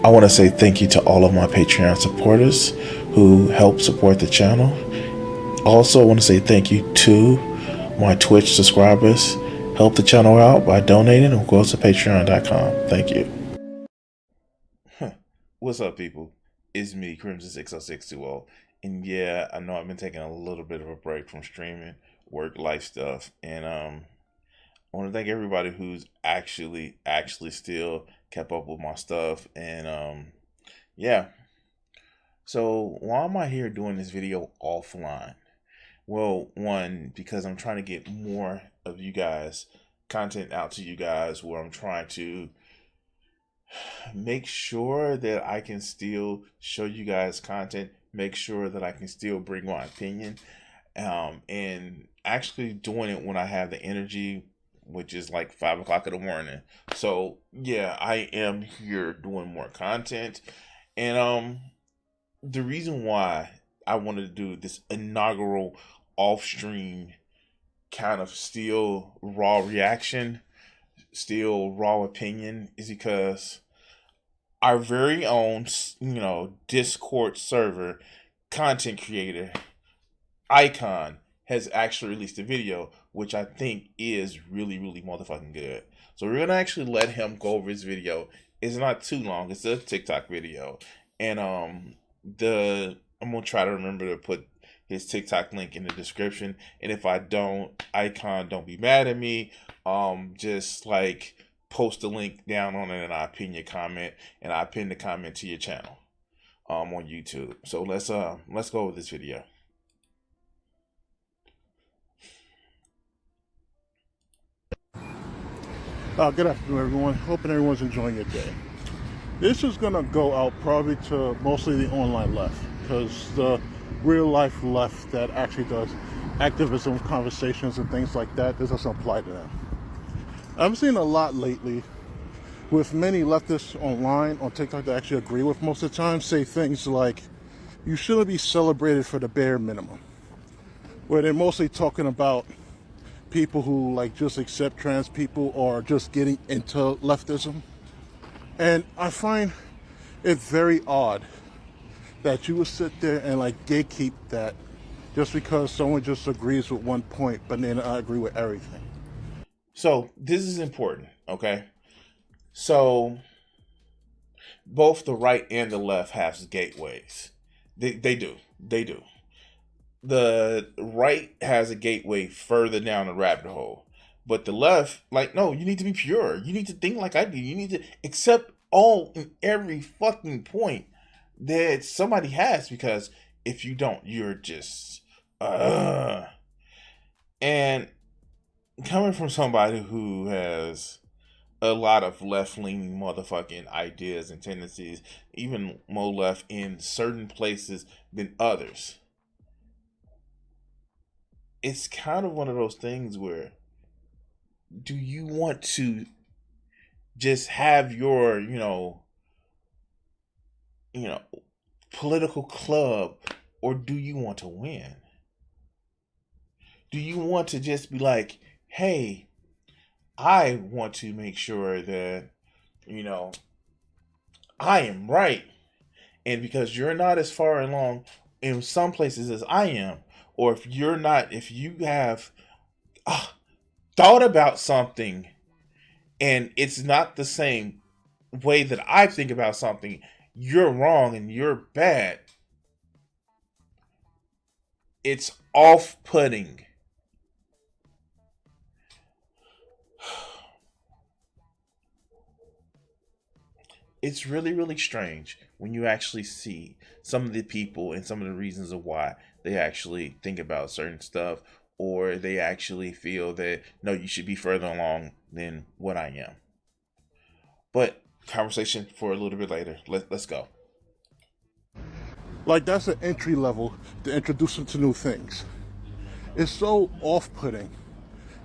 I want to say thank you to all of my Patreon supporters who help support the channel. Also, I want to say thank you to my Twitch subscribers. Help the channel out by donating or go to patreon.com. Thank you. What's up, people? It's me, Crimson60620. And yeah, I know I've been taking a little bit of a break from streaming, work, life stuff. And I want to thank everybody who's actually still kept up with my stuff. And yeah. So why am I here doing this video offline? Well, one, because I'm trying to get more of you guys content out to you guys, where I'm trying to make sure that I can still show you guys content, make sure that I can still bring my opinion, and actually doing it when I have the energy, which is like 5 o'clock in the morning. So yeah, I am here doing more content. And the reason why I wanted to do this inaugural off stream kind of still raw reaction, still raw opinion, is because our very own, Discord server content creator Icon has actually released a video, which I think is really, really motherfucking good. So we're gonna actually let him go over his video. It's not too long. It's a TikTok video, and I'm gonna try to remember to put his TikTok link in the description. And if I don't, Icon, don't be mad at me. Just like post the link down on it, and I pin your comment, and I pin the comment to your channel, on YouTube. So let's go with this video. Good afternoon, everyone. Hoping everyone's enjoying your day. This is going to go out probably to mostly the online left, because the real life left that actually does activism, conversations, and things like that, this doesn't apply to them. I'm seeing a lot lately with many leftists online on TikTok that actually agree with most of the time, say things like, you shouldn't be celebrated for the bare minimum, where they're mostly talking about people who like just accept trans people or just getting into leftism. And I find it very odd that you would sit there and like gatekeep that just because someone just agrees with one point, but then I agree with everything. So this is important, okay? So both the right and the left have gateways. They do. The right has a gateway further down the rabbit hole. But the left, like, no, you need to be pure. You need to think like I do. You need to accept all and every fucking point that somebody has, because if you don't, you're just and coming from somebody who has a lot of left-leaning motherfucking ideas and tendencies, even more left in certain places than others, it's kind of one of those things where, do you want to just have your, political club, or do you want to win? Do you want to just be like, hey, I want to make sure that, I am right. And because you're not as far along in some places as I am, or if you have thought about something and it's not the same way that I think about something, you're wrong and you're bad. It's off-putting. It's really, really strange when you actually see some of the people and some of the reasons of why they actually think about certain stuff, or they actually feel that, no, you should be further along than what I am. But conversation for a little bit later. Let's go. Like, that's an entry level to introduce them to new things. It's so off-putting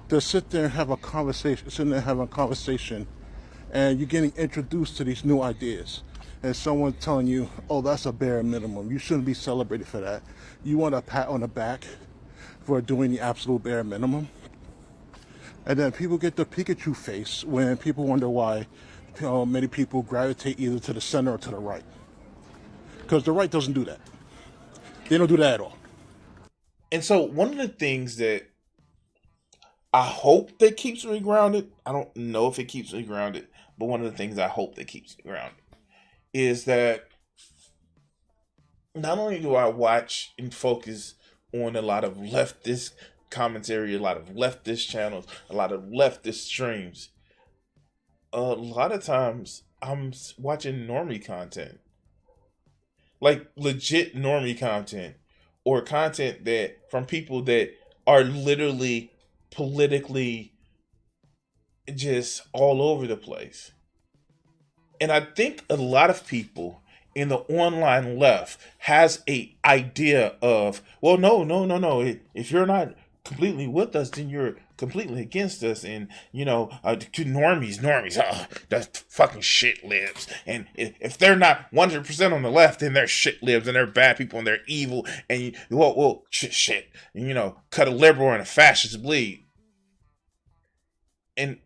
to sit there and have a conversation, and you're getting introduced to these new ideas, and someone telling you, oh, that's a bare minimum, you shouldn't be celebrated for that. You want a pat on the back for doing the absolute bare minimum. And then people get the Pikachu face when people wonder why many people gravitate either to the center or to the right. Because the right doesn't do that. They don't do that at all. And so one of the things that I hope that keeps me grounded, I don't know if it keeps me grounded, but one of the things I hope that keeps me grounded is that not only do I watch and focus on a lot of leftist commentary, a lot of leftist channels, a lot of leftist streams, a lot of times I'm watching normie content. Like legit normie content or content that from people that are literally politically just all over the place. And I think a lot of people in the online left has a idea of, well, no. If you're not completely with us, then you're completely against us. And to normies, that's fucking shit libs. And if they're not 100% on the left, then they're shit libs and they're bad people and they're evil. And shit. And, cut a liberal and a fascist bleed. And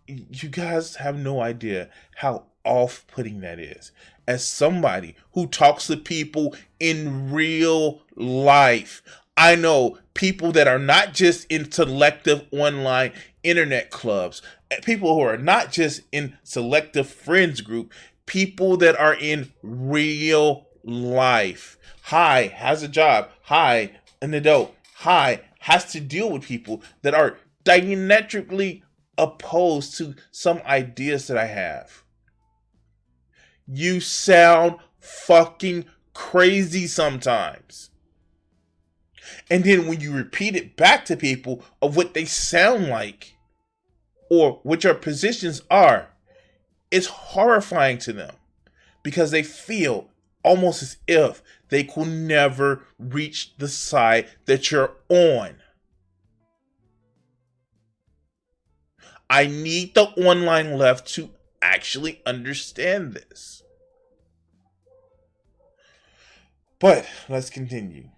you guys have no idea how off-putting that is. As somebody who talks to people in real life, I know people that are not just in selective online internet clubs, people who are not just in selective friends group, people that are in real life. Hi, has a job. Hi, an adult. Hi, has to deal with people that are diametrically opposed to some ideas that I have. You sound fucking crazy sometimes. And then when you repeat it back to people of what they sound like or what your positions are, it's horrifying to them because they feel almost as if they could never reach the side that you're on. I need the online left to actually understand this. But let's continue.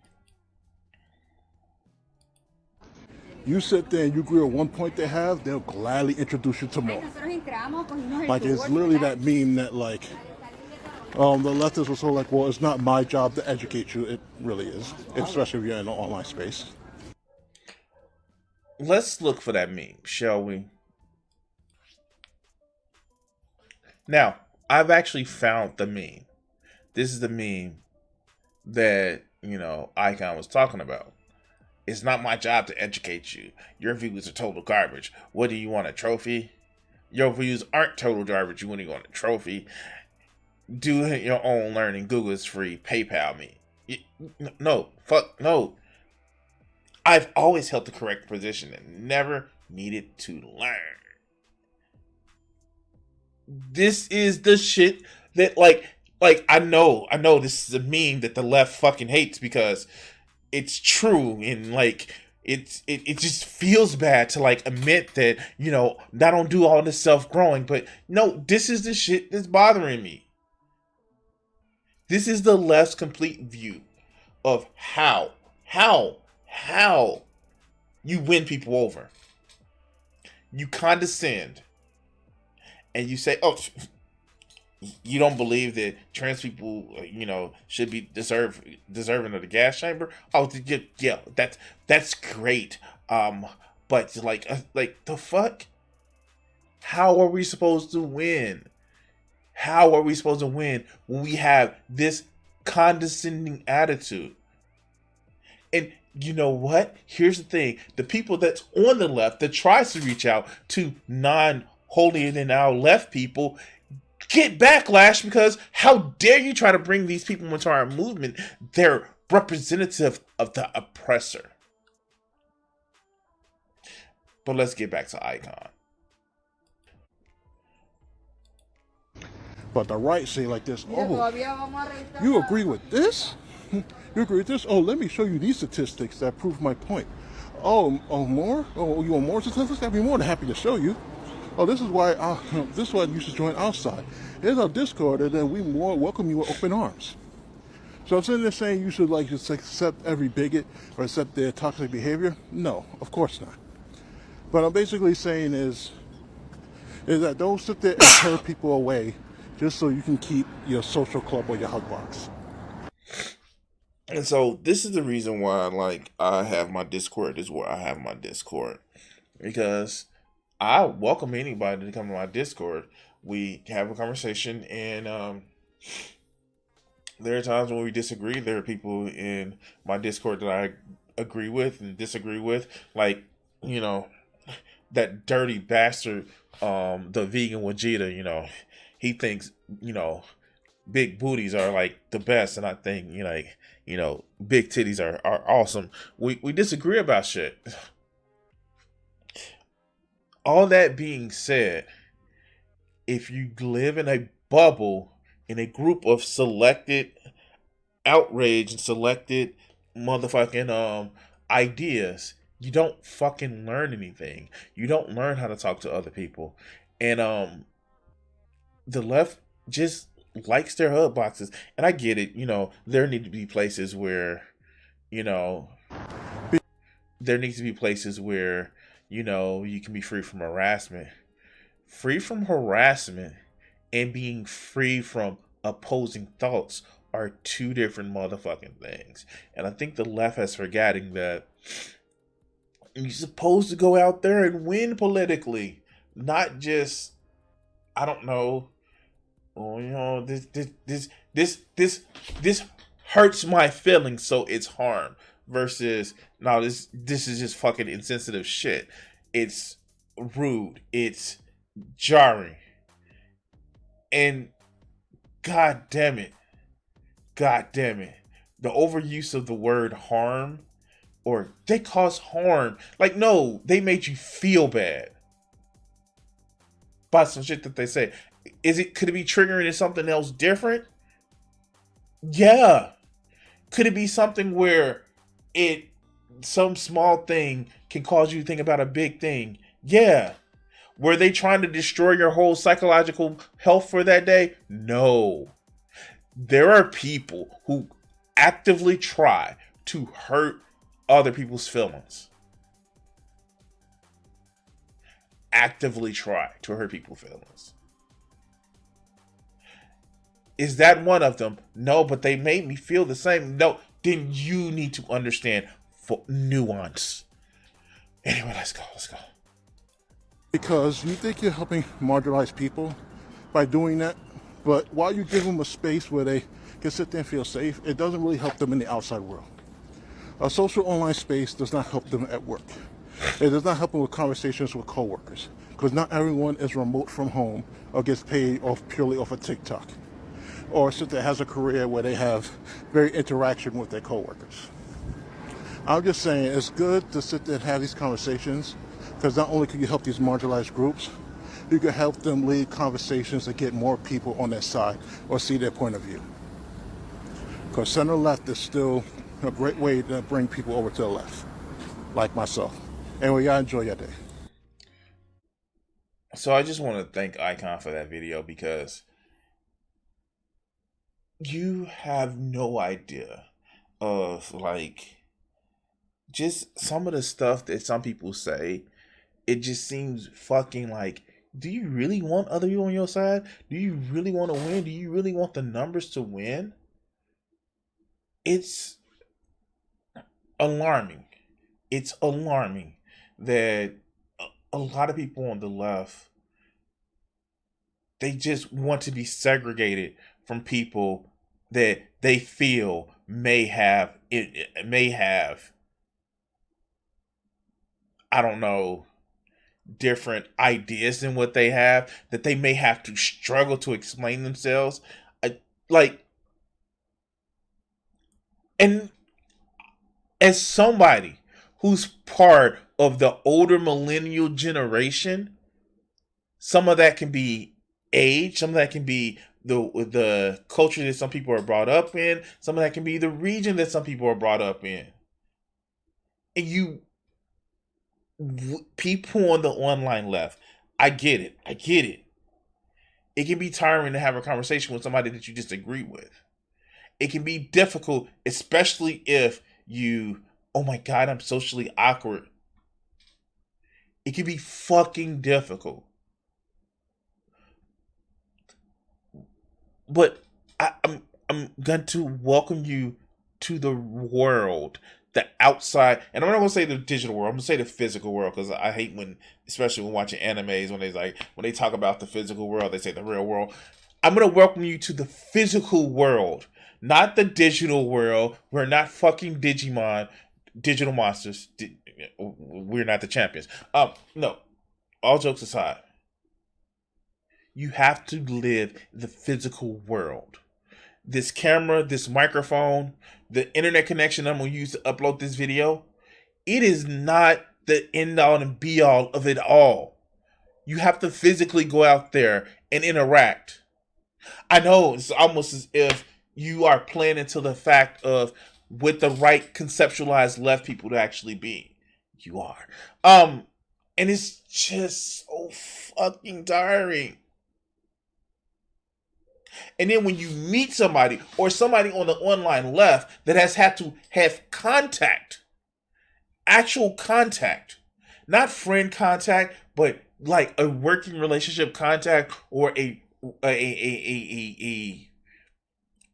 You sit there and you agree with one point they have, they'll gladly introduce you to more. Like, it's literally that meme that, like, the leftists were so like, well, it's not my job to educate you. It really is, especially if you're in the online space. Let's look for that meme, shall we? Now, I've actually found the meme. This is the meme that, Icon was talking about. It's not my job to educate you. Your views are total garbage. What do you want, a trophy? Your views aren't total garbage. You want to go on a trophy? Do your own learning. Google is free. PayPal me. No. Fuck no. I've always held the correct position and never needed to learn. This is the shit that like I know this is a meme that the left fucking hates because it's true and like it just feels bad to like admit that, I don't do all this self-growing, but no, this is the shit that's bothering me. This is the left's complete view of how you win people over. You condescend and you say, oh, you don't believe that trans people, should be deserving of the gas chamber? Oh, yeah, that's great. But like the fuck? How are we supposed to win? How are we supposed to win when we have this condescending attitude? And you know what? Here's the thing: the people that's on the left that tries to reach out to non-holier than thou left people get backlash because how dare you try to bring these people into our movement? They're representative of the oppressor. But let's get back to Icon. But the right say like this, oh, you agree with this? You agree with this? Oh, let me show you these statistics that prove my point. Oh, more? Oh, you want more statistics? I'd be more than happy to show you. Oh, this is why you should join our side. Here's our Discord, and then we more welcome you with open arms. So I'm sitting there saying you should like just accept every bigot or accept their toxic behavior. No, of course not. But I'm basically saying is is that don't sit there and turn people away just so you can keep your social club or your hug box. And so this is the reason why, like, I have my Discord. Is where I have my Discord, because I welcome anybody to come to my Discord. We have a conversation, and there are times when we disagree. There are people in my Discord that I agree with and disagree with, like, you know, that dirty bastard, the vegan Vegeta. He thinks, big booties are like the best, and I think, big titties are awesome. We disagree about shit. All that being said, if you live in a bubble, in a group of selected outrage and selected motherfucking ideas, you don't fucking learn anything. You don't learn how to talk to other people. And the left just likes their hub boxes. And I get it, there need to be places where, you know, there needs to be places where, you can be free from harassment. Free from harassment and being free from opposing thoughts are two different motherfucking things. And I think the left has forgetting that you're supposed to go out there and win politically, not just, I don't know, oh, this hurts my feelings, so it's harm. Versus, no, this is just fucking insensitive shit. It's rude. It's jarring. And god damn it, the overuse of the word harm, or they cause harm. Like, no, they made you feel bad by some shit that they say. Could it be triggering in something else different? Yeah. Could it be something where some small thing can cause you to think about a big thing? Yeah. Were they trying to destroy your whole psychological health for that day? No. There are people who actively try to hurt other people's feelings. Actively try to hurt people's feelings. Is that one of them? No, but they made me feel the same. No, then you need to understand for nuance. Anyway, let's go. Because you think you're helping marginalized people by doing that, but while you give them a space where they can sit there and feel safe, it doesn't really help them in the outside world. A social online space does not help them at work. It does not help them with conversations with coworkers, because not everyone is remote from home or gets paid purely off of TikTok, or sit there has a career where they have very interaction with their coworkers. I'm just saying it's good to sit there and have these conversations, because not only can you help these marginalized groups, you can help them lead conversations to get more people on their side or see their point of view. Because center left is still a great way to bring people over to the left, like myself. Anyway, y'all enjoy your day. So I just want to thank Icon for that video, because you have no idea of, like, just some of the stuff that some people say. It just seems fucking like, do you really want other people on your side? Do you really want to win? Do you really want the numbers to win? It's alarming. It's alarming that a lot of people on the left, they just want to be segregated from people that they feel may have, I don't know, different ideas than what they have, that they may have to struggle to explain themselves. Like, and as somebody who's part of the older millennial generation, some of that can be age, some of that can be the culture that some people are brought up in, some of that can be the region that some people are brought up in. And people on the online left, I get it. It can be tiring to have a conversation with somebody that you disagree with. It can be difficult, especially if oh my God, I'm socially awkward. It can be fucking difficult. but I'm going to welcome you to the world, the outside, and I'm not gonna say the digital world. I'm gonna say the physical world because I hate when, especially when watching animes, when they talk about the physical world, they say the real world. I'm gonna welcome you to the physical world, not the digital world. We're not fucking Digimon, digital monsters. We're not the champions. No. All jokes aside, you have to live the physical world. This camera, this microphone, the internet connection I'm gonna use to upload this video, it is not the end all and be all of it all. You have to physically go out there and interact. I know it's almost as if you are playing into the fact of with the right conceptualized left people to actually be. You are. And it's just so fucking tiring. And then when you meet somebody or somebody on the online left that has had to have contact, actual contact, not friend contact, but like a working relationship contact or a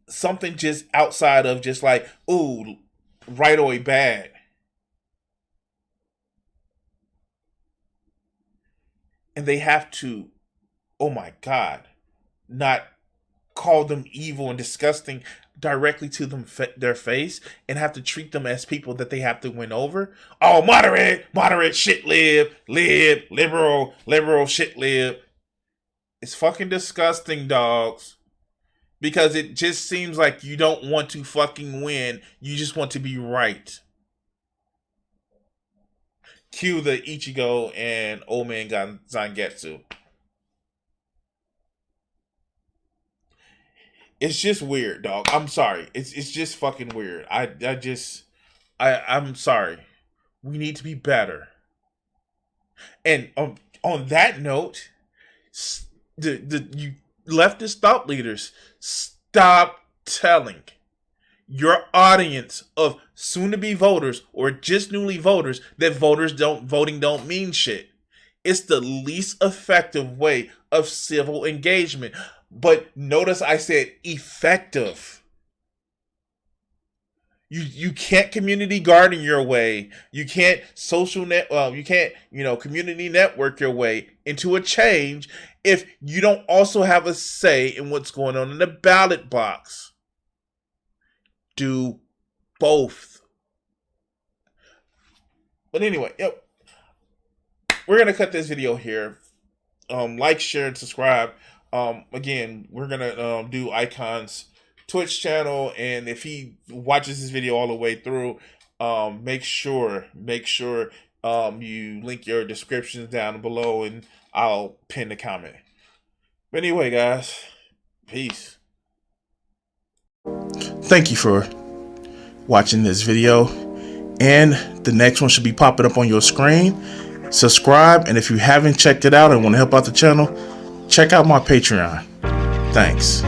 something just outside of just like, ooh, right away bad. And they have to, oh my God, not call them evil and disgusting directly to them their face and have to treat them as people that they have to win over. Oh, moderate, shit liberal, shit lib. It's fucking disgusting, dogs. Because it just seems like you don't want to fucking win. You just want to be right. Cue the Ichigo and Old Man Zangetsu. It's just weird, dog. I'm sorry. It's just fucking weird. I'm sorry. We need to be better. And on that note, you leftist thought leaders, stop telling your audience of soon-to-be voters or just newly voters that voting don't mean shit. It's the least effective way of civil engagement. But notice I said effective. You can't community garden your way. You can't community network your way into a change if you don't also have a say in what's going on in the ballot box. Do both. But anyway, we're gonna cut this video here. Like, share, and subscribe. Again, we're gonna do Icon's Twitch channel, and if he watches this video all the way through, make sure you link your descriptions down below, and I'll pin the comment. But anyway, guys, peace. Thank you for watching this video, and the next one should be popping up on your screen. Subscribe, and if you haven't checked it out and want to help out the channel, check out my Patreon. Thanks.